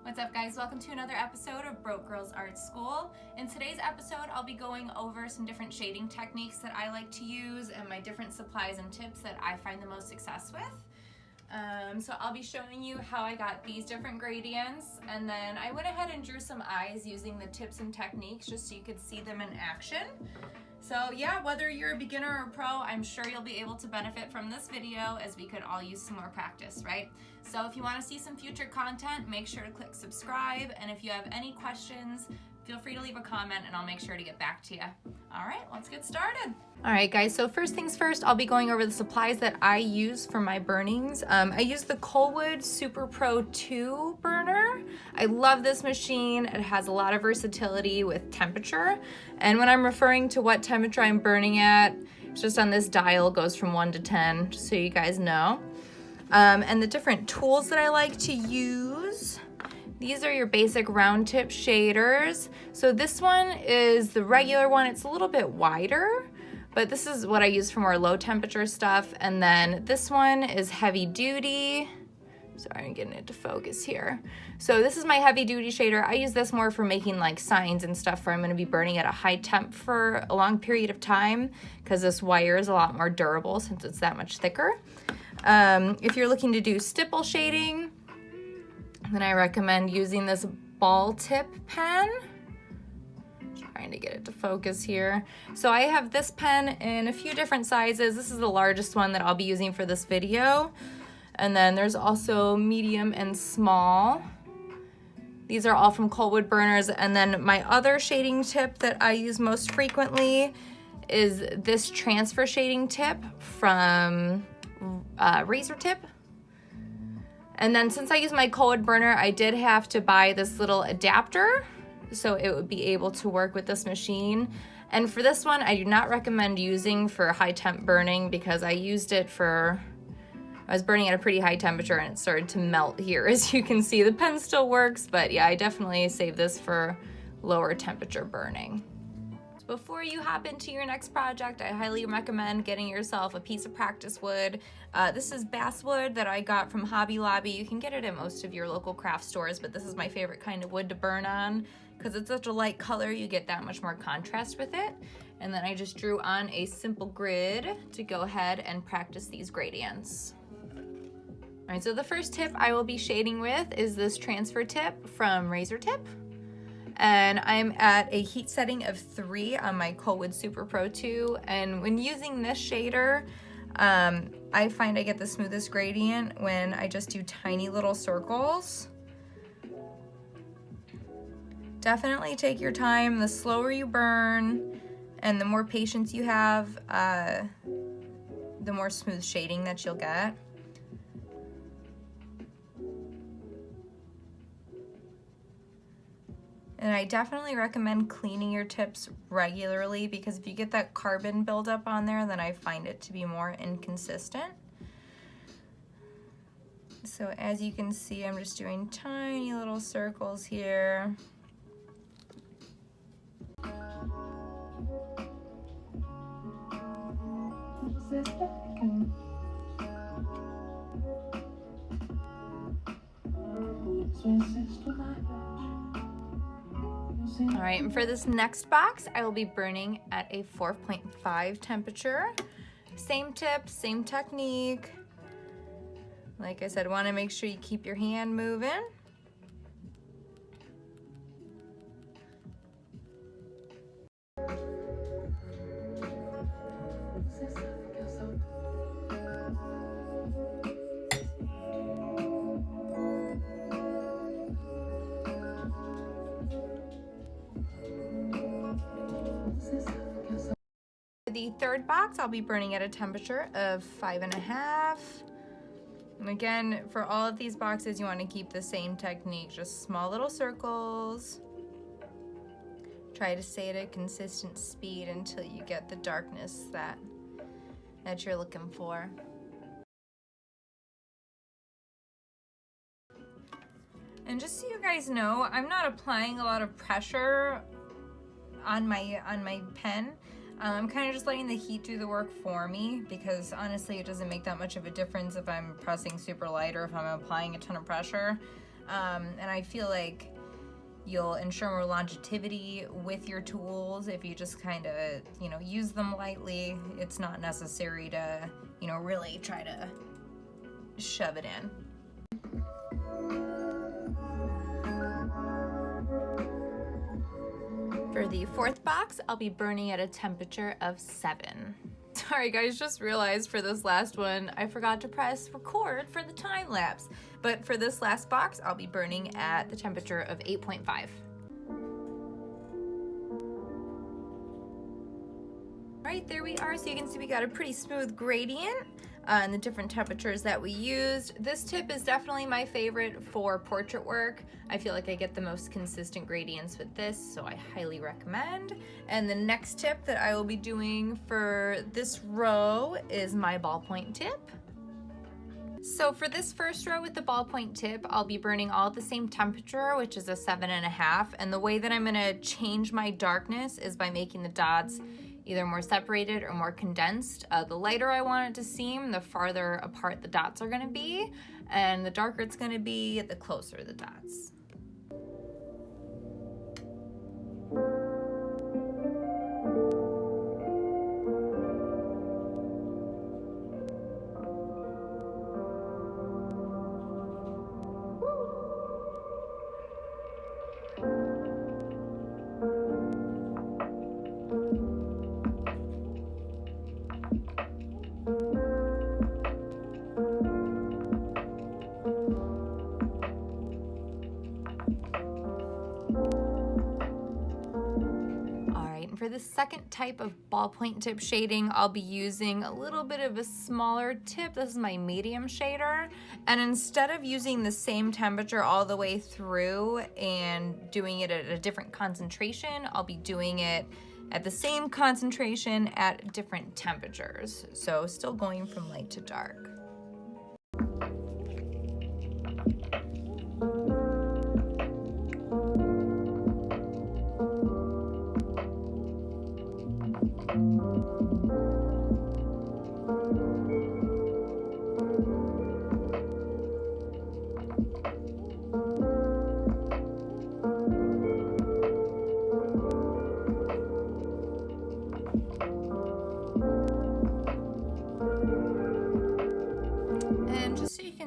What's up, guys? Welcome to another episode of Broke Girls Art School. In today's episode, I'll be going over some different shading techniques that I like to use and my different supplies and tips that I find the most success with. So I'll be showing you how I got these different gradients, and then I went ahead and drew some eyes using the tips and techniques just so you could see them in action. So yeah, whether you're a beginner or a pro, I'm sure you'll be able to benefit from this video as we could all use some more practice, right? So if you want to see some future content, make sure to click subscribe, and if you have any questions, feel free to leave a comment and I'll make sure to get back to you. All right, let's get started. All right, guys, so first things first, I'll be going over the supplies that I use for my burnings. I use the Colwood Super Pro 2 burner. I love this machine. It has a lot of versatility with temperature. And when I'm referring to what temperature I'm burning at, it's just on this dial, goes from 1 to 10, just so you guys know. And the different tools that I like to use. These are your basic round tip shaders. So this one is the regular one. It's a little bit wider, but this is what I use for more low temperature stuff. And then this one is heavy duty. Sorry, I'm getting it to focus here. So this is my heavy duty shader. I use this more for making like signs and stuff where I'm gonna be burning at a high temp for a long period of time, because this wire is a lot more durable since it's that much thicker. If you're looking to do stipple shading, then I recommend using this ball tip pen. Trying to get it to focus here. So I have this pen in a few different sizes. This is the largest one that I'll be using for this video. And then there's also medium and small. These are all from Colwood burners. And then my other shading tip that I use most frequently is this transfer shading tip from Razor Tip. And then since I use my Colwood burner, I did have to buy this little adapter so it would be able to work with this machine. And for this one, I do not recommend using for high temp burning, because I used it for, I was burning at a pretty high temperature and it started to melt here. As you can see, the pen still works, but yeah, I definitely save this for lower temperature burning. Before you hop into your next project, I highly recommend getting yourself a piece of practice wood. This is basswood that I got from Hobby Lobby. You can get it at most of your local craft stores, but this is my favorite kind of wood to burn on because it's such a light color, you get that much more contrast with it. And then I just drew on a simple grid to go ahead and practice these gradients. All right, so the first tip I will be shading with is this transfer tip from Razor Tip. And I'm at a heat setting of 3 on my Colwood Super Pro 2. And when using this shader, I find I get the smoothest gradient when I just do tiny little circles. Definitely take your time. The slower you burn and the more patience you have, the more smooth shading that you'll get. And I definitely recommend cleaning your tips regularly, because if you get that carbon buildup on there, then I find it to be more inconsistent. So as you can see, I'm just doing tiny little circles here. All right, and for this next box, I will be burning at a 4.5 temperature. Same tip, same technique. Like I said, want to make sure you keep your hand moving. The third box, I'll be burning at a temperature of 5.5. And again, for all of these boxes, you want to keep the same technique, just small little circles. Try to stay at a consistent speed until you get the darkness that you're looking for. And just so you guys know, I'm not applying a lot of pressure on my pen. I'm kind of just letting the heat do the work for me, because honestly it doesn't make that much of a difference if I'm pressing super light or if I'm applying a ton of pressure. And I feel like you'll ensure more longevity with your tools if you just kind of, use them lightly. It's not necessary to, really try to shove it in. For the fourth box, I'll be burning at a temperature of 7. Sorry guys, just realized for this last one, I forgot to press record for the time lapse. But for this last box, I'll be burning at the temperature of 8.5. Right, there we are. So you can see we got a pretty smooth gradient and the different temperatures that we used. This tip is definitely my favorite for portrait work. I feel like I get the most consistent gradients with this, so I highly recommend. And the next tip that I will be doing for this row is my ballpoint tip. So for this first row with the ballpoint tip, I'll be burning all at the same temperature, which is a 7.5. And the way that I'm gonna change my darkness is by making the dots either more separated or more condensed. The lighter I want it to seem, the farther apart the dots are gonna be, and the darker it's gonna be, the closer the dots. For the second type of ballpoint tip shading, I'll be using a little bit of a smaller tip. This is my medium shader. And instead of using the same temperature all the way through and doing it at a different concentration, I'll be doing it at the same concentration at different temperatures. So still going from light to dark.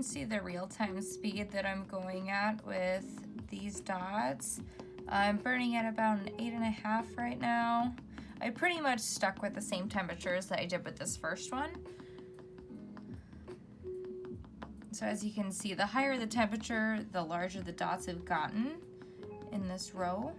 See the real-time speed that I'm going at with these dots. I'm burning at about an 8.5 right now. I pretty much stuck with the same temperatures that I did with this first one. So as you can see, the higher the temperature, the larger the dots have gotten in this row.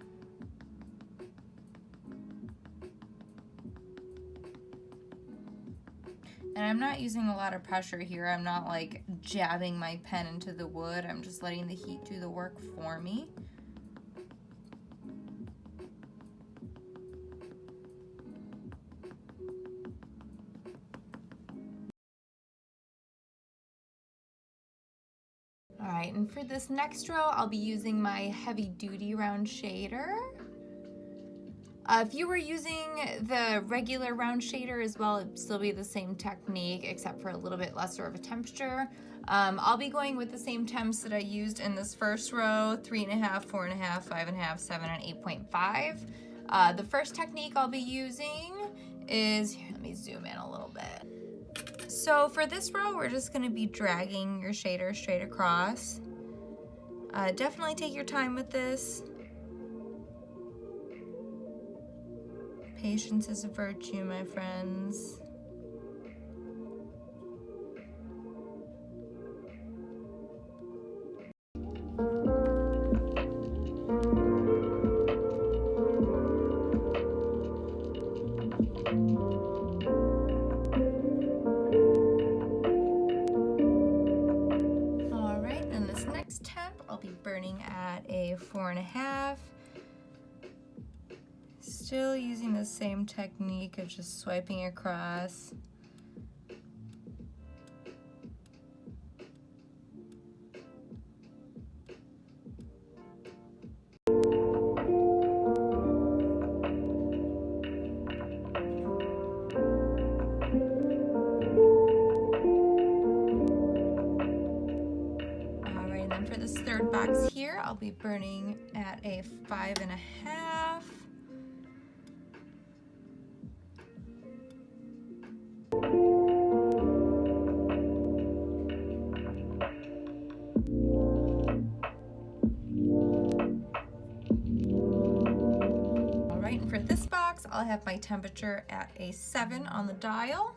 And I'm not using a lot of pressure here. I'm not like jabbing my pen into the wood. I'm just letting the heat do the work for me. All right, and for this next row, I'll be using my heavy duty round shader. If you were using the regular round shader as well, it'd still be the same technique except for a little bit lesser of a temperature. I'll be going with the same temps that I used in this first row, 3.5, 4.5, 5.5, 7, and 8.5. The first technique I'll be using is, here, let me zoom in a little bit. So for this row, we're just gonna be dragging your shader straight across. Definitely take your time with this. Patience is a virtue, my friends. All right, and this next temp, I'll be burning at a 4.5. Still using the same technique of just swiping across. Alright, and then for this third box I'll be burning at a 5.5. All right, and for this box, I'll have my temperature at a 7 on the dial.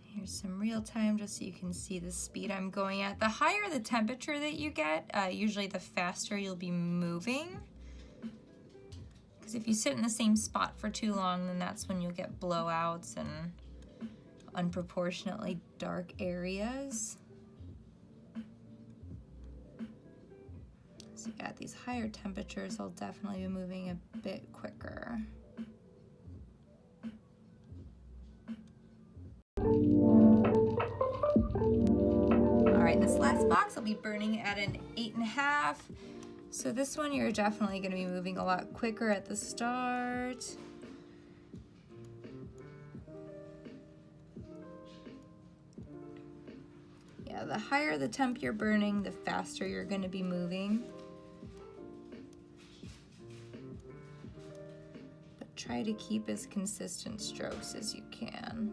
Here's some real time just so you can see the speed I'm going at. The higher the temperature that you get, usually the faster you'll be moving. Because if you sit in the same spot for too long, then that's when you'll get blowouts and unproportionately dark areas. So yeah, at these higher temperatures, I'll definitely be moving a bit quicker. This last box I'll be burning at an 8.5. So this one you're definitely going to be moving a lot quicker at the start. Yeah, the higher the temp you're burning, the faster you're going to be moving. But try to keep as consistent strokes as you can.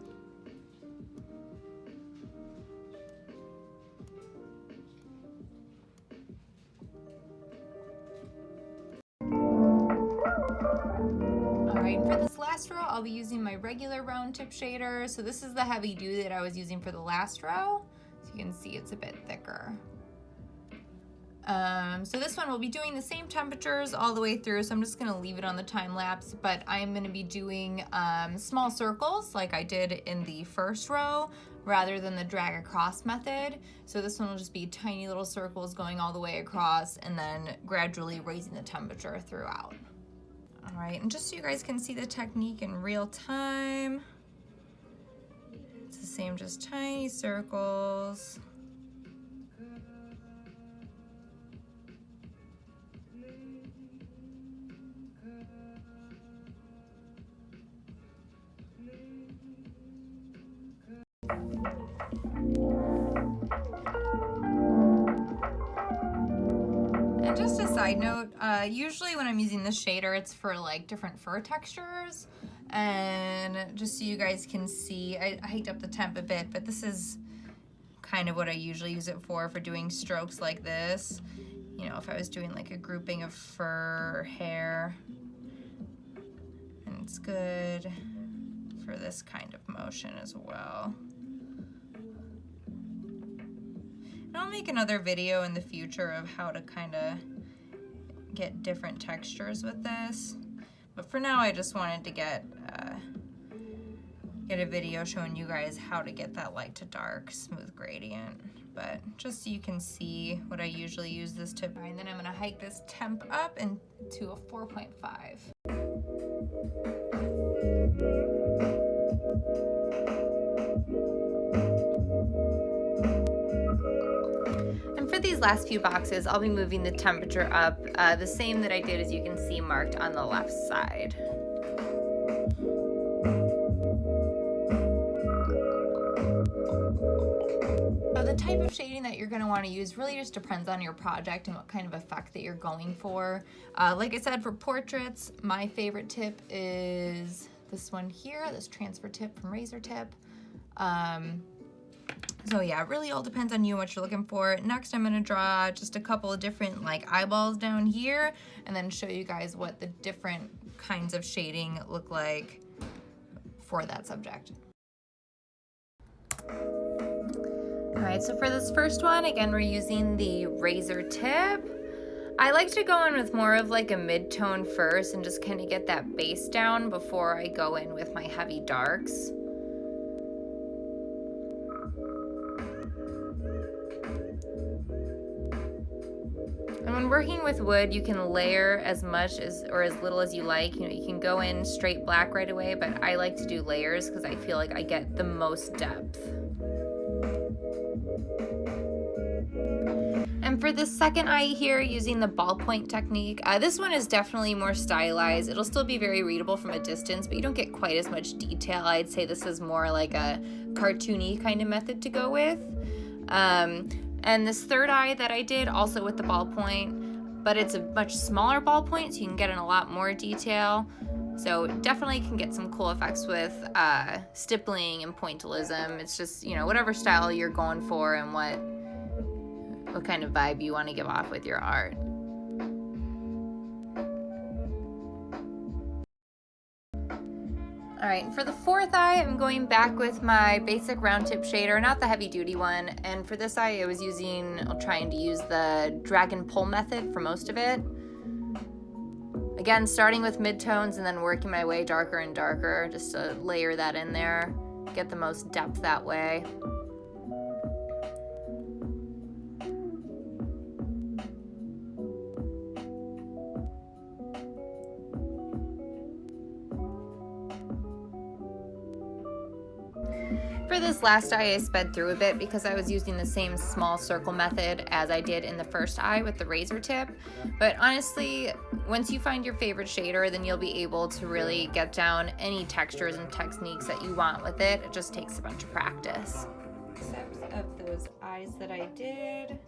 For this last row, I'll be using my regular round tip shader. So this is the heavy dew that I was using for the last row. So you can see it's a bit thicker. So this one will be doing the same temperatures all the way through. So I'm just gonna leave it on the time lapse, but I'm gonna be doing small circles like I did in the first row rather than the drag across method. So this one will just be tiny little circles going all the way across and then gradually raising the temperature throughout. All right, and just so you guys can see the technique in real time, it's the same, just tiny circles. And just a side note, usually when I'm using this shader, it's for like different fur textures. And just so you guys can see, I hiked up the temp a bit, but this is kind of what I usually use it for doing strokes like this. You know, if I was doing like a grouping of fur or hair. And it's good for this kind of motion as well. And I'll make another video in the future of how to kind of get different textures with this. But for now, I just wanted to get a video showing you guys how to get that light to dark smooth gradient. But just so you can see what I usually use this tip. And then I'm gonna hike this temp up into a 4.5. And for these last few boxes, I'll be moving the temperature up the same that I did, as you can see marked on the left side. So the type of shading that you're going to want to use really just depends on your project and what kind of effect that you're going for. Like I said, for portraits, my favorite tip is this one here, this transfer tip from Razor Tip. So yeah, it really all depends on you and what you're looking for. Next, I'm gonna draw just a couple of different like eyeballs down here and then show you guys what the different kinds of shading look like for that subject. All right, so for this first one, again, we're using the Razor Tip. I like to go in with more of like a mid-tone first and just kind of get that base down before I go in with my heavy darks. And when working with wood, you can layer as much as or as little as you like. You know, you can go in straight black right away, but I like to do layers because I feel like I get the most depth. And for this second eye here, using the ballpoint technique, this one is definitely more stylized. It'll still be very readable from a distance, but you don't get quite as much detail. I'd say this is more like a cartoony kind of method to go with. And this third eye that I did, also with the ballpoint, but it's a much smaller ballpoint, so you can get in a lot more detail. So definitely can get some cool effects with stippling and pointillism. It's just, you know, whatever style you're going for and what kind of vibe you want to give off with your art. All right, for the fourth eye, I'm going back with my basic round tip shader, not the heavy duty one. And for this eye, I'm trying to use the drag and pull method for most of it. Again, starting with midtones and then working my way darker and darker, just to layer that in there, get the most depth that way. For this last eye, I sped through a bit because I was using the same small circle method as I did in the first eye with the razor tip. But honestly, once you find your favorite shader, then you'll be able to really get down any textures and techniques that you want with it. It just takes a bunch of practice. Except of those eyes that I did.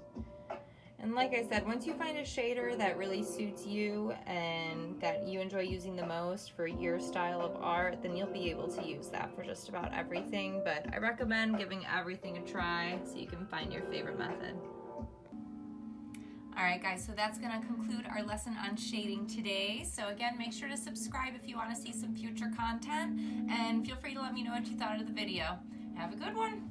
And like I said, once you find a shader that really suits you and that you enjoy using the most for your style of art, then you'll be able to use that for just about everything. But I recommend giving everything a try so you can find your favorite method. All right, guys, so that's going to conclude our lesson on shading today. So again, make sure to subscribe if you want to see some future content, and feel free to let me know what you thought of the video. Have a good one.